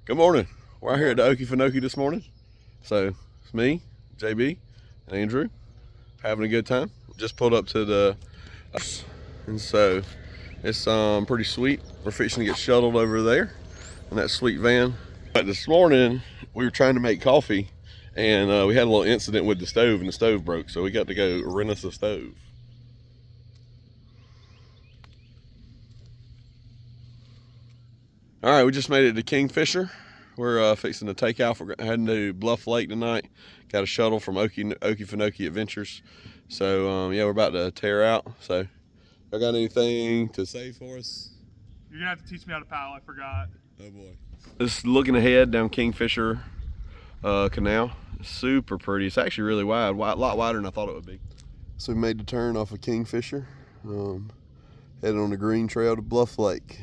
Good morning. We're out here at the Okefenokee this morning. So it's me, JB, and Andrew having a good time. Just pulled up to the, and so it's pretty sweet. We're fixing to get shuttled over there in that sweet van. But this morning we were trying to make coffee, and we had a little incident with the stove, and the stove broke. So we got to go rent us a stove. All right, we just made it to Kingfisher. We're fixing to take off. We're heading to Bluff Lake tonight. Got a shuttle from Okefenokee Adventures. So yeah, we're about to tear out. So, y'all got anything to say for us? You're gonna have to teach me how to paddle. I forgot. Oh boy. Just looking ahead down Kingfisher Canal. Super pretty. It's actually really wide, a lot wider than I thought it would be. So we made the turn off of Kingfisher, headed on the green trail to Bluff Lake.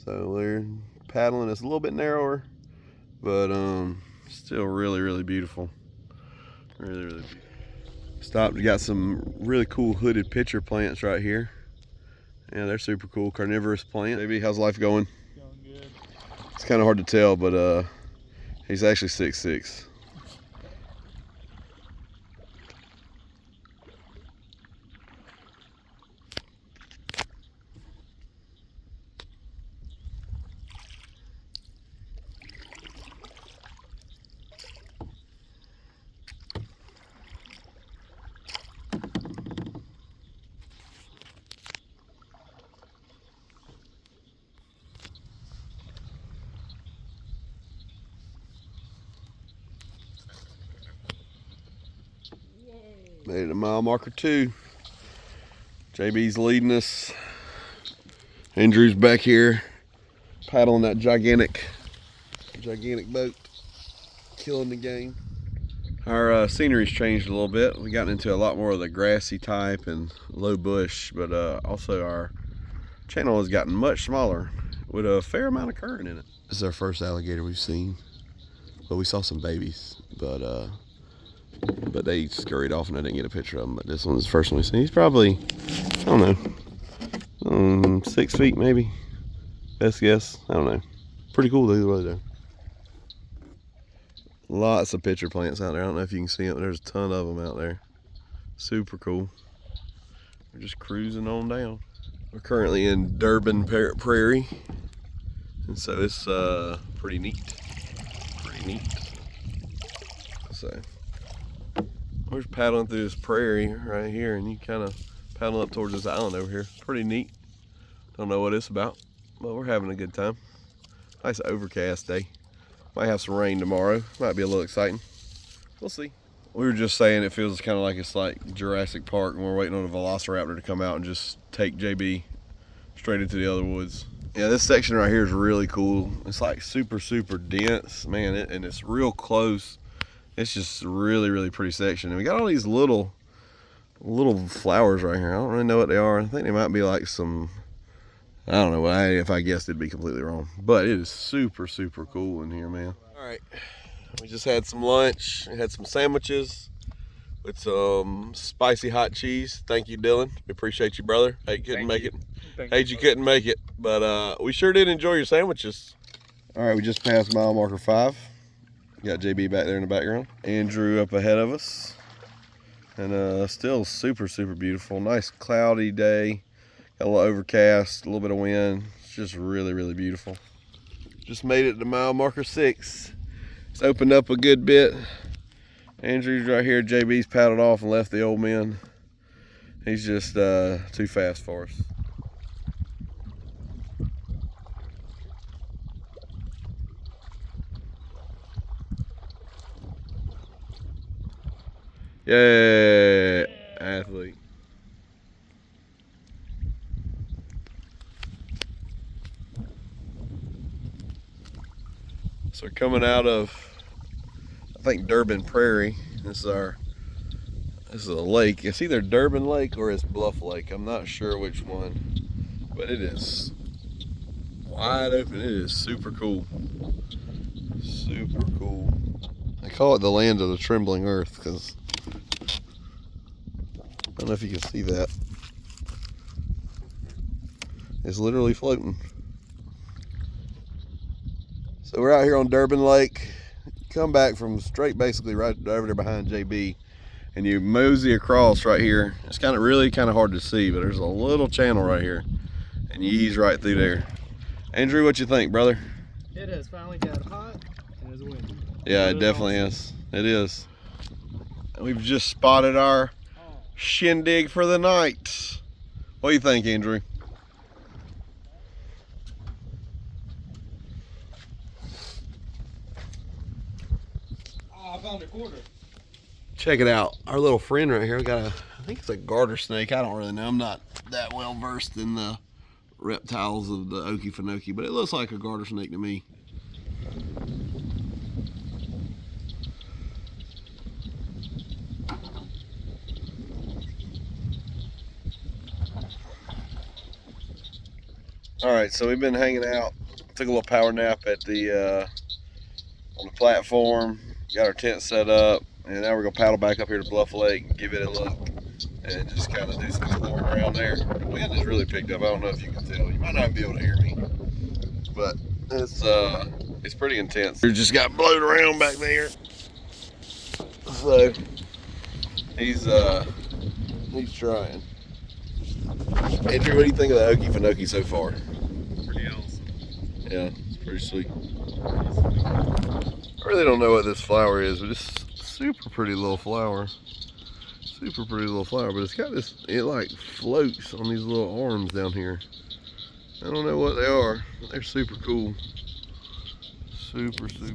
So we're paddling. It's a little bit narrower, but still really beautiful. Really beautiful. Stopped. We got some really cool hooded pitcher plants right here. Yeah, they're super cool. Carnivorous plant. Maybe how's life going? Going good. It's kind of hard to tell, but he's actually 6'6". Made it to mile marker 2. JB's leading us. Andrew's back here paddling that gigantic boat, killing the game. Our scenery's changed a little bit. We got into a lot more of the grassy type and low bush, but also our channel has gotten much smaller with a fair amount of current in it. This is our first alligator we've seen. Well, we saw some babies, but they scurried off and I didn't get a picture of them. But this one's the first one we've seen. He's probably, I don't know, 6 feet maybe. Best guess. I don't know. Pretty cool either way though. Lots of pitcher plants out there. I don't know if you can see them. There's a ton of them out there. Super cool. We're just cruising on down. We're currently in Durbin Prairie, and so it's pretty neat. So we're just paddling through this prairie right here, and you kind of paddle up towards this island over here. Pretty neat. Don't know what it's about, but we're having a good time. Nice overcast day. Might have some rain tomorrow. Might be a little exciting. We'll see. We were just saying it feels kind of like it's like Jurassic Park, and we're waiting on a velociraptor to come out and just take JB straight into the other woods. Yeah, this section right here is really cool. It's like super dense, man, and it's real close. It's just really pretty section. And we got all these little flowers right here. I don't really know what they are. I think they might be like some, I don't know. If I guessed, it'd be completely wrong. But it is super cool in here, man. All right, we just had some lunch. We had some sandwiches with some spicy hot cheese. Thank you, Dylan. We appreciate you, brother. Hey, couldn't make it. Hate you couldn't make it, but we sure did enjoy your sandwiches. All right, we just passed mile marker 5. Got JB back there in the background. Andrew up ahead of us. And still super beautiful. Nice cloudy day. Got a little overcast, a little bit of wind. It's just really beautiful. Just made it to mile marker 6. It's opened up a good bit. Andrew's right here. JB's paddled off and left the old man. He's just too fast for us. Yay, athlete. So we're coming out of, I think, Durbin Prairie. This is a lake. It's either Durbin Lake or it's Bluff Lake. I'm not sure which one, but it is wide open. It is super cool. Super cool. They call it the land of the trembling earth because I don't know if you can see that. It's literally floating. So we're out here on Durbin Lake. Come back from straight basically right over there behind JB, and you mosey across right here. It's really kind of hard to see, but there's a little channel right here, and you ease right through there. Andrew, what you think, brother? It has finally got hot and it's windy. Yeah, it definitely is. It is. We've just spotted our shindig for the night. What do you think, Andrew? Oh, I found a quarter. Check it out. Our little friend right here got I think it's a garter snake. I don't really know. I'm not that well versed in the reptiles of the Okefenokee, but it looks like a garter snake to me. All right, so we've been hanging out. Took a little power nap at the on the platform. Got our tent set up, and now we're gonna paddle back up here to Bluff Lake and give it a look, and just kind of do some exploring around there. The wind has really picked up. I don't know if you can tell. You might not be able to hear me, but it's pretty intense. We just got blown around back there. So he's trying. Andrew, what do you think of the Okefenokee so far? Pretty awesome. Yeah, it's pretty sweet. I really don't know what this flower is, but it's super pretty little flower. Super pretty little flower, but it's got this, it like floats on these little arms down here. I don't know what they are. They're super cool. Super. This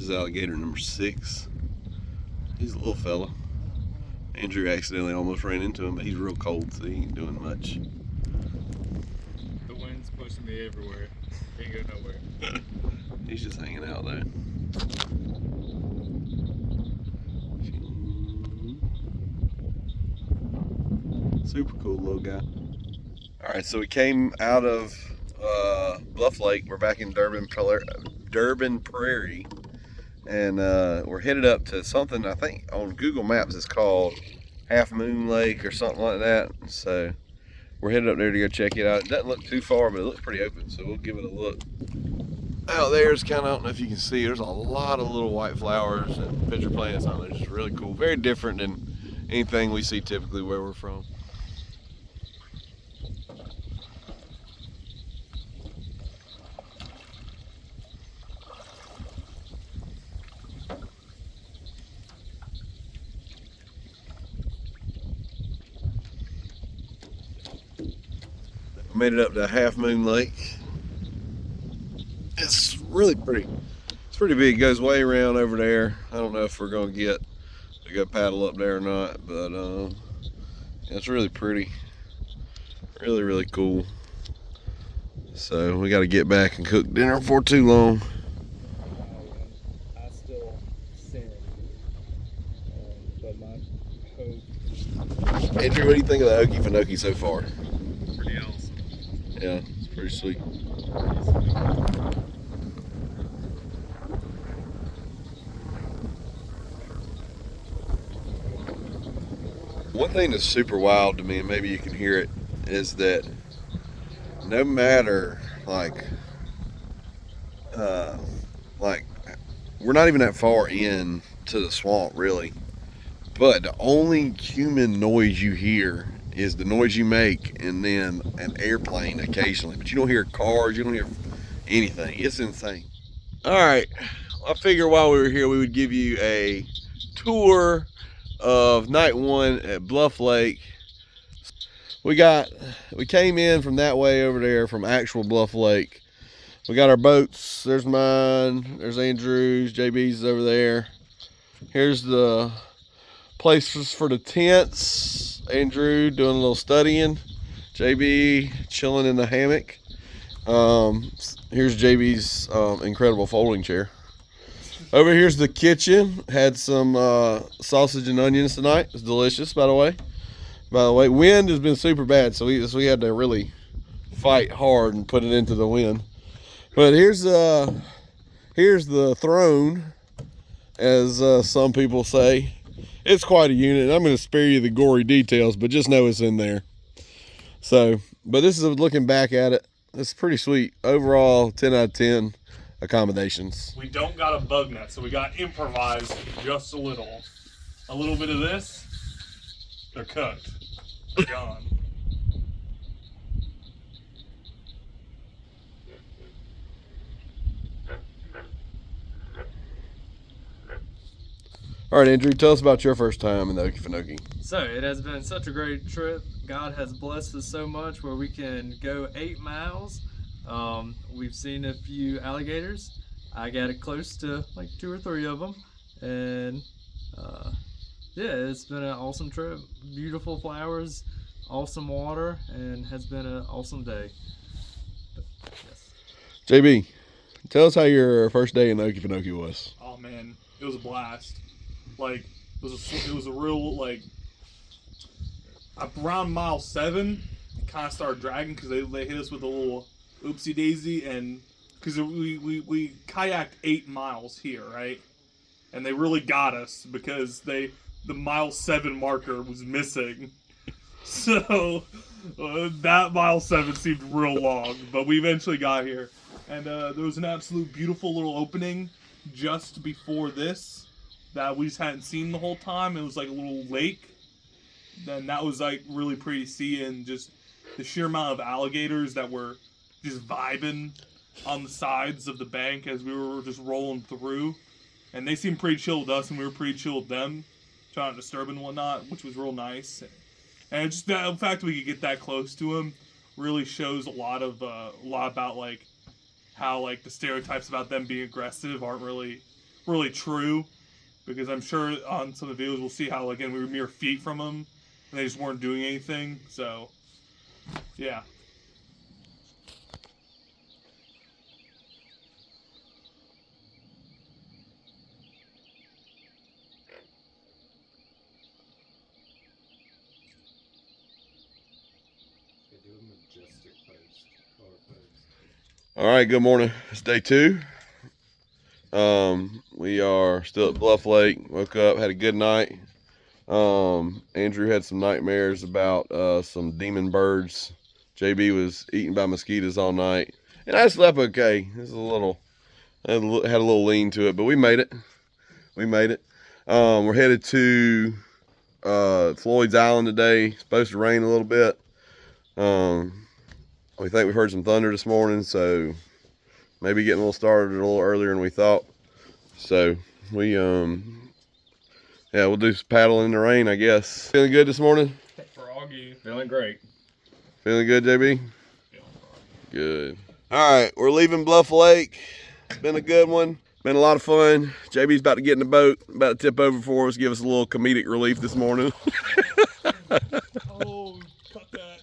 is alligator number 6. He's a little fella. Andrew accidentally almost ran into him, but he's real cold, so he ain't doing much. The wind's pushing me everywhere. Can't go nowhere. He's just hanging out there. Super cool little guy. All right, so we came out of Bluff Lake. We're back in Durbin Prairie, and we're headed up to something I think on Google Maps it's called Half Moon Lake or something like that. So we're headed up there to go check it out. It doesn't look too far, but it looks pretty open, so we'll give it a look. Out there is kind of, I don't know if you can see, there's a lot of little white flowers and pitcher plants on there. It's just really cool. Very different than anything we see typically where we're from. Made it up to Half Moon Lake. It's really pretty. It's pretty big. It goes way around over there. I don't know if we're gonna get to go paddle up there or not, but it's really pretty. Really cool. So we got to get back and cook dinner before too long. I still sin, but my hope. Andrew, what do you think of the Okefenokee so far? Pretty awesome. Yeah, it's pretty sweet. One thing that's super wild to me, and maybe you can hear it, is that no matter like we're not even that far in to the swamp really, but the only human noise you hear is the noise you make, and then an airplane occasionally, but you don't hear cars, you don't hear anything. It's insane. All right, I figured while we were here we would give you a tour of night 1 at Bluff Lake. We came in from that way over there from actual Bluff Lake. We got our boats. There's mine, there's Andrew's, JB's over there. Here's the places for the tents. Andrew doing a little studying. JB chilling in the hammock. Here's JB's incredible folding chair. Over here's the kitchen. Had some sausage and onions tonight. It's delicious, by the way. Wind has been super bad, so we had to really fight hard and put it into the wind. But here's the throne, as some people say. It's quite a unit. I'm going to spare you the gory details, but just know it's in there. So, but this is looking back at it. It's pretty sweet. Overall, 10 out of 10. accommodations. We don't got a bug net, so we got improvised just a little. A little bit of this, they're cooked. They're gone. All right, Andrew, tell us about your first time in the Okefenokee. So it has been such a great trip. God has blessed us so much where we can go 8 miles. We've seen a few alligators. I got it close to like 2 or 3 of them, and yeah, it's been an awesome trip. Beautiful flowers, awesome water, and has been an awesome day. Yes. JB, tell us how your first day in the Okefenokee was. Oh man, it was a blast. Like it was a real like around mile 7, it kind of started dragging because they hit us with a little oopsie daisy, and because we kayaked 8 miles here, right? And they really got us because the mile 7 marker was missing. So that mile 7 seemed real long, but we eventually got here. And there was an absolute beautiful little opening just before this that we just hadn't seen the whole time. It was like a little lake. Then that was like really pretty to see, and just the sheer amount of alligators that were just vibing on the sides of the bank as we were just rolling through. And they seemed pretty chill with us, and we were pretty chill with them, trying to disturb and whatnot, which was real nice. And just the fact that we could get that close to them really shows a lot about like how like the stereotypes about them being aggressive aren't really true, because I'm sure on some of the videos we'll see how again we were mere feet from them and they just weren't doing anything. So yeah. All right, good morning. It's day 2. We are still at Bluff Lake. Woke up, had a good night. Andrew had some nightmares about some demon birds. JB was eaten by mosquitoes all night, and I slept okay. It was had a little lean to it, but we made it. We're headed to Floyd's Island today. It's supposed to rain a little bit. We think we heard some thunder this morning, so maybe getting a little started a little earlier than we thought. So we yeah, we'll do some paddling in the rain, I guess. Feeling good this morning? Froggy. Feeling great. Feeling good, JB? Good. All right, we're leaving Bluff Lake. It's been a good one. Been a lot of fun. JB's about to get in the boat, about to tip over for us, give us a little comedic relief this morning. Oh, cut that.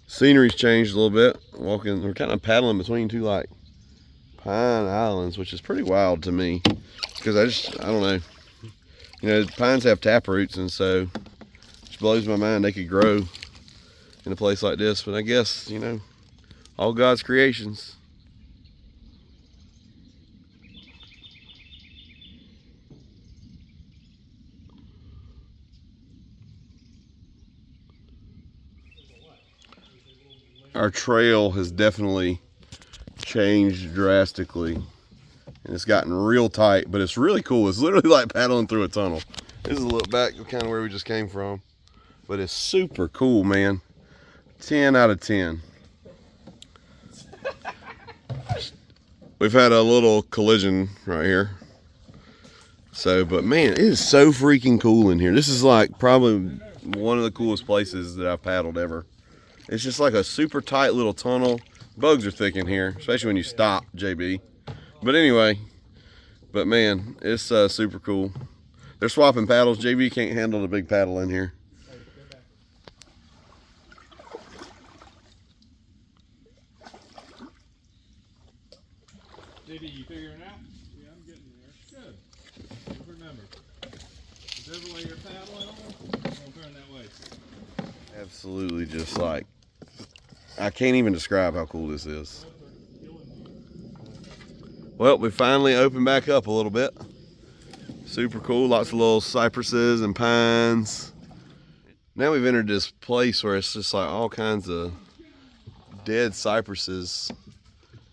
Scenery's changed a little bit. We're kind of paddling between 2 like pine islands, which is pretty wild to me, because I don't know. You know, pines have tap roots, and so it just blows my mind they could grow in a place like this. But I guess, you know, all God's creations. Our trail has definitely changed drastically, and it's gotten real tight, but it's really cool. It's literally like paddling through a tunnel. This is a look back of kind of where we just came from, but it's super cool, man. 10 out of 10. We've had a little collision right here. So, but man, it is so freaking cool in here. This is like probably one of the coolest places that I've paddled ever. It's just like a super tight little tunnel. Bugs are thick in here, especially when you stop, JB. But anyway, but man, it's super cool. They're swapping paddles. JB can't handle the big paddle in here. JD, you figuring it out? Yeah, I'm getting there. Good. Remember. river while you're paddling on, we'll turn that way. Absolutely, just like, I can't even describe how cool this is. Well, we finally opened back up a little bit. Super cool, lots of little cypresses and pines. Now we've entered this place where it's just like all kinds of dead cypresses.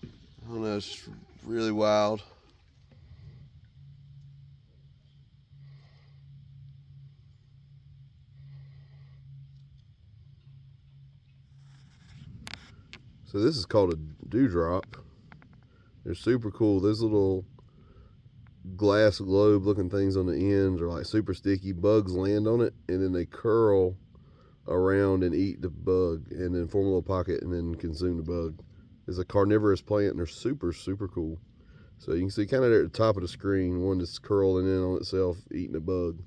I don't know, it's really wild. So this is called a dewdrop. They're super cool. Those little glass globe looking things on the ends are like super sticky. Bugs land on it and then they curl around and eat the bug and then form a little pocket and then consume the bug. It's a carnivorous plant and they're super, super cool. So you can see kind of there at the top of the screen, one that's curling in on itself, eating a bug.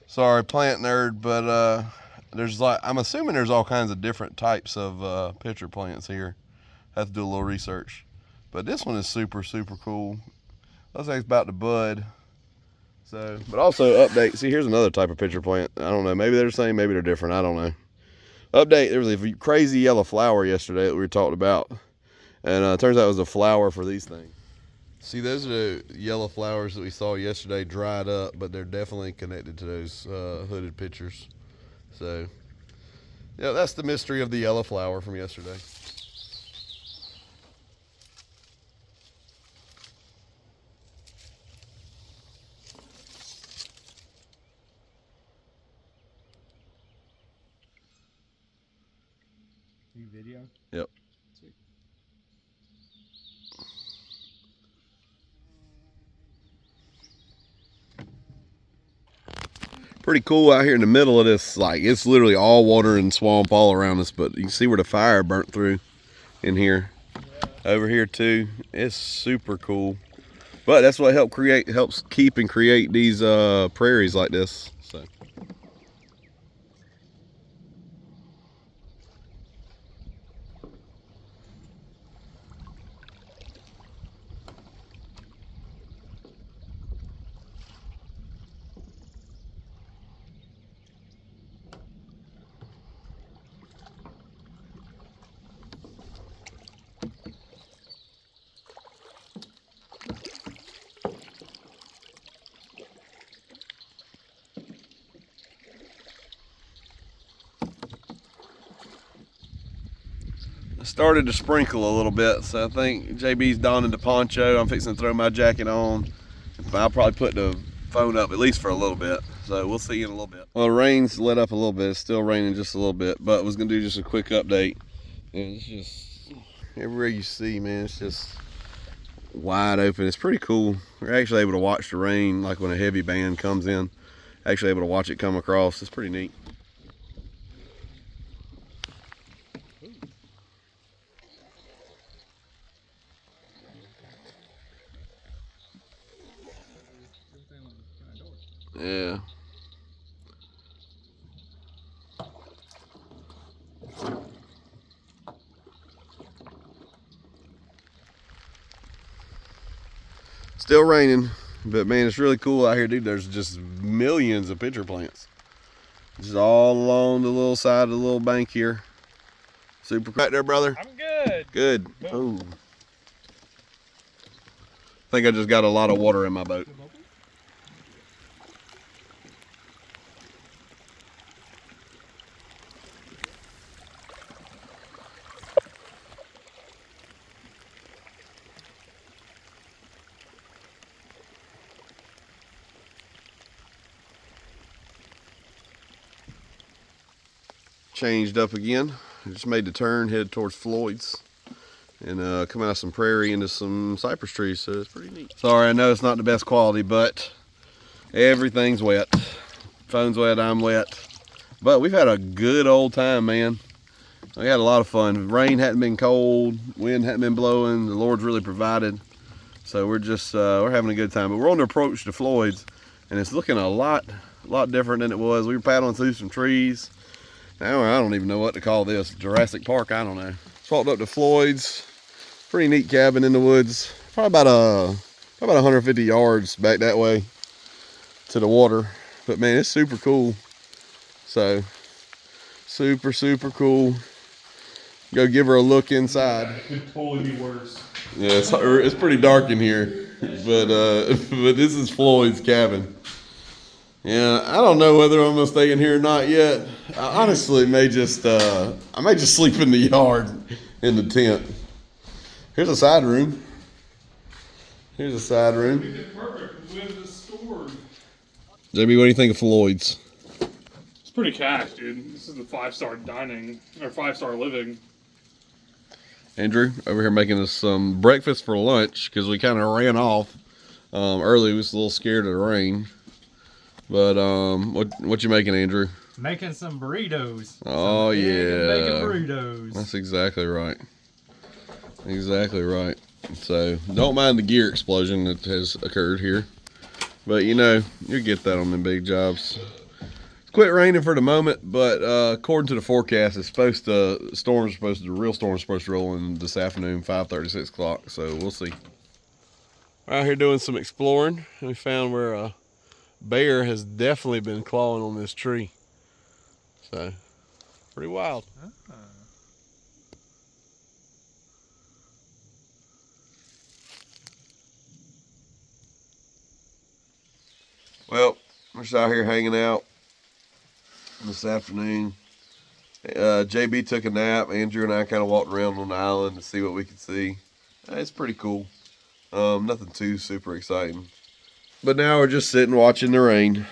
Sorry, plant nerd, but there's like, I'm assuming there's all kinds of different types of pitcher plants here. I have to do a little research. But this one is super, super cool. Looks like it's about to bud. So, but also update, see here's another type of pitcher plant. I don't know, maybe they're the same, maybe they're different, I don't know. Update, there was a crazy yellow flower yesterday that we were talking about. And it turns out it was a flower for these things. See, those are the yellow flowers that we saw yesterday dried up, but they're definitely connected to those hooded pitchers. So, yeah, that's the mystery of the yellow flower from yesterday. You video? Yep. Pretty cool out here in the middle of this. Like, it's literally all water and swamp all around us, but you can see where the fire burnt through in here. Yeah. Over here too. It's super cool. But that's what helps keep and create these prairies like this. So. Started to sprinkle a little bit, so I think JB's donning the poncho. I'm fixing to throw my jacket on. I'll probably put the phone up at least for a little bit, so we'll see you in a little bit. Well, the rain's let up a little bit. It's still raining just a little bit, but I was gonna do just a quick update. And it's just everywhere you see, man, it's just wide open. It's pretty cool. We're actually able to watch the rain, like when a heavy band comes in. Actually able to watch it come across. It's pretty neat. Yeah. Still raining, but man, it's really cool out here, dude. There's just millions of pitcher plants. Just all along the little side of the little bank here. Super right there, brother. I'm good. Good. Oh. I think I just got a lot of water in my boat. Changed up again. I just made the turn, headed towards Floyd's, and come out of some prairie into some cypress trees, so it's pretty neat. Sorry, I know it's not the best quality, but everything's wet. Phone's wet, I'm wet. But we've had a good old time, man. We had a lot of fun. Rain hadn't been cold, wind hadn't been blowing, the Lord's really provided. So we're just, we're having a good time. But we're on the approach to Floyd's, and it's looking a lot different than it was. We were paddling through some trees. Now I don't even know what to call this. Jurassic Park, I don't know. Walked up to Floyd's. Pretty neat cabin in the woods. Probably about 150 yards back that way. to the water. But man, it's super cool. So super cool. Go give her a look inside. It could totally be worse. Yeah, it's pretty dark in here, but this is Floyd's cabin. Yeah, I don't know whether I'm gonna stay in here or not yet. I honestly may just I may just sleep in the yard in the tent. Here's a side room. Here's a side room. It's perfect. Where's this stored? JB, what do you think of Floyd's? It's pretty cash, dude. This is the 5-star dining or 5-star living. Andrew over here making us some breakfast for lunch because we kind of ran off early. We was a little scared of the rain. But what you making, Andrew? Making some burritos. Oh some yeah, bacon burritos. That's exactly right. Exactly right. So don't mind the gear explosion that has occurred here, but you know you get that on them big jobs. It's quit raining for the moment, but according to the forecast, it's supposed to the real storm's supposed to roll in this afternoon, 5:30, 6 o'clock. So we'll see. We're out here doing some exploring, and we found where a bear has definitely been clawing on this tree. So pretty wild. Well, we're just out here hanging out this afternoon. JB took a nap. Andrew and I kind of walked around on the island to see what we could see. It's pretty cool. Nothing too super exciting. But now we're just sitting watching the rain.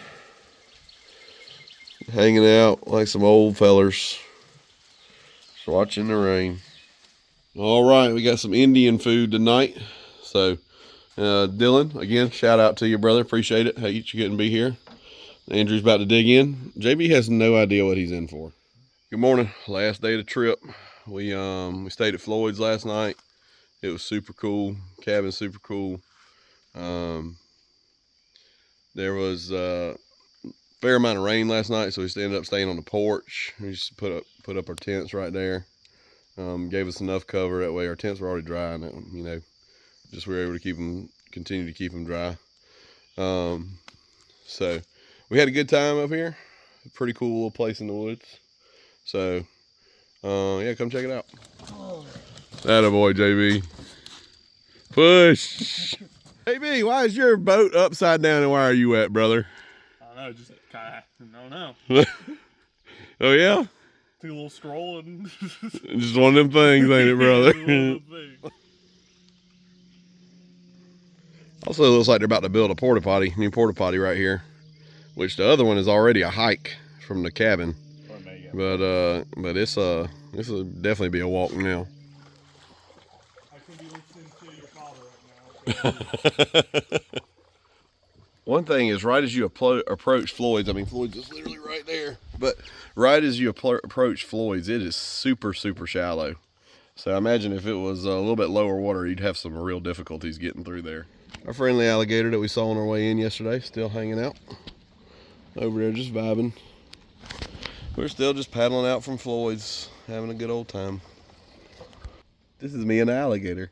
Hanging out like some old fellers. Just watching the rain. All right, we got some Indian food tonight. So, Dylan, again, shout out to you, brother. Appreciate it. Hey, you couldn't be here. Andrew's about to dig in. JB has no idea what he's in for. Good morning. Last day of the trip. We stayed at Floyd's last night. It was super cool. Cabin super cool. There was a fair amount of rain last night, so we ended up staying on the porch. We just put up our tents right there. Gave us enough cover that way our tents were already dry, and you know, just we were able to continue to keep them dry. So we had a good time up here. A pretty cool little place in the woods. So yeah, come check it out. Attaboy, JB. Push. JB, why is your boat upside down and why are you wet, brother? I don't know, just kayak. I don't know. Oh yeah? Took a little stroll and Just one of them things, ain't it, brother? Also, it looks like they're about to build a new porta potty right here, which the other one is already a hike from the cabin. But it's will definitely be a walk now. I could be listening to your father right now. One thing is, right as you approach Floyd's, I mean, Floyd's is literally right there, but right as you approach Floyd's, it is super shallow. So I imagine if it was a little bit lower water, you'd have some real difficulties getting through there. Our friendly alligator that we saw on our way in yesterday, still hanging out over there, just vibing. We're still just paddling out from Floyd's, having a good old time. This is me and the alligator.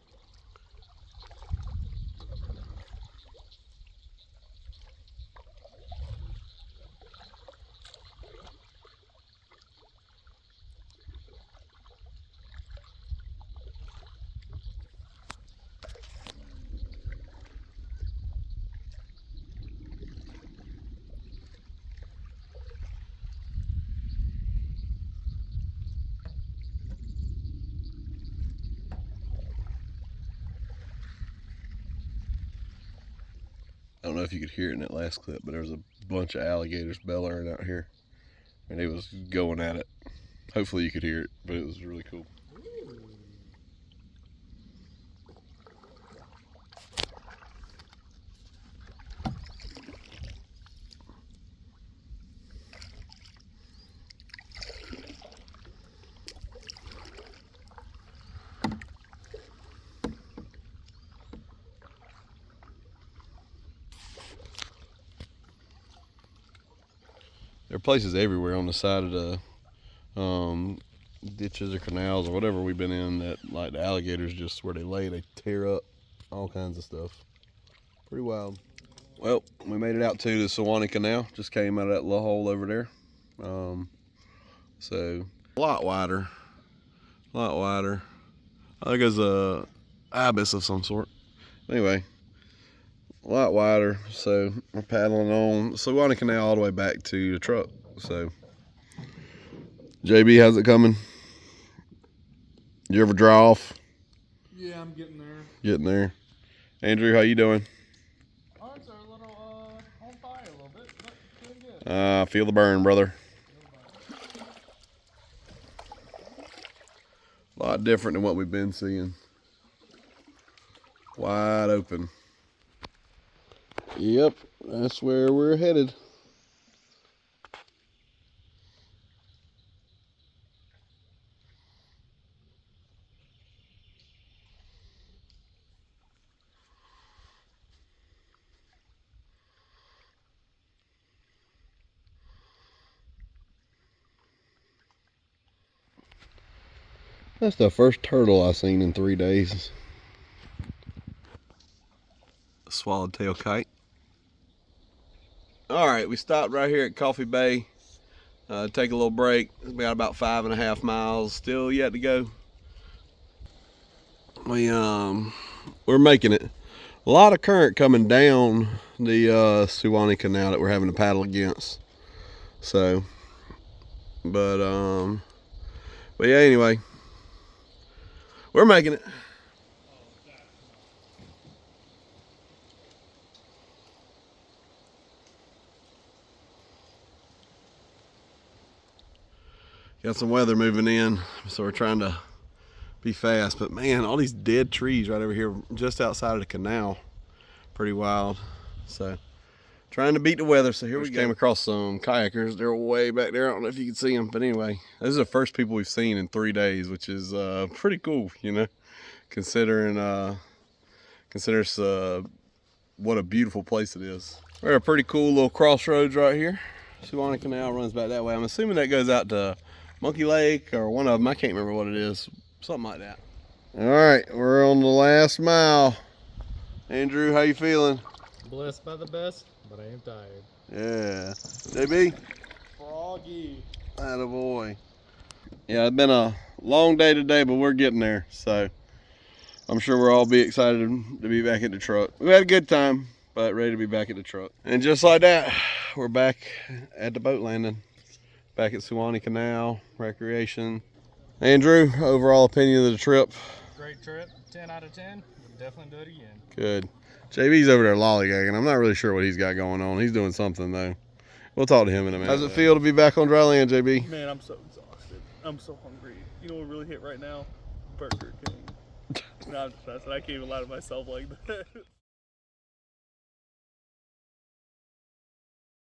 I don't know if you could hear it in that last clip, but there was a bunch of alligators bellowing out here, and it was going at it. Hopefully you could hear it, but it was really cool. There are places everywhere on the side of the ditches or canals or whatever we've been in that, like, the alligators just where they lay, they tear up all kinds of stuff. Pretty wild. Well, we made it out to the Sewanee Canal. Just came out of that little hole over there. So a lot wider. I think it's a ibis of some sort. Anyway, a lot wider. So we're paddling on Sewanee Canal all the way back to the truck. So JB, how's it coming? You ever draw off? Yeah, I'm getting there. Getting there. Andrew, how you doing? Arms are a little on fire a little bit, but doing good. Feel the burn, brother. A lot different than what we've been seeing. Wide open. Yep, that's where we're headed. That's the first turtle I've seen in 3 days. A swallowtail kite. All right, we stopped right here at Coffee Bay. Take a little break. We got about 5.5 miles still yet to go. We're making it. A lot of current coming down the Sewanee Canal that we're having to paddle against. So, but yeah, anyway, we're making it. Got some weather moving in, so we're trying to be fast. But man, all these dead trees right over here just outside of the canal. Pretty wild. So trying to beat the weather. So here we go. Came across some kayakers. They're way back there. I don't know if you can see them, but anyway, this is the first people we've seen in 3 days, which is pretty cool, you know, considering what a beautiful place it is. We're at a pretty cool little crossroads right here. Sewanee Canal runs back that way. I'm assuming that goes out to Monkey Lake or one of them. I can't remember what it is. Something like that. All right, we're on the last mile. Andrew, how you feeling? Blessed by the best, but I am tired. Yeah. JB? Froggy. Attaboy. Yeah, it's been a long day today, but we're getting there. So I'm sure we'll all be excited to be back at the truck. We had a good time, but ready to be back at the truck. And just like that, we're back at the boat landing. Back at Sewanee Canal, recreation. Andrew, overall opinion of the trip? Great trip, 10 out of 10. Would definitely do it again. Good. JB's over there lollygagging. I'm not really sure what he's got going on. He's doing something though. We'll talk to him in a minute. How's it feel to be back on dry land, JB? Man, I'm so exhausted. I'm so hungry. You know what really hit right now? Burger King. No, I'm just messing. I can't even lie to myself like that.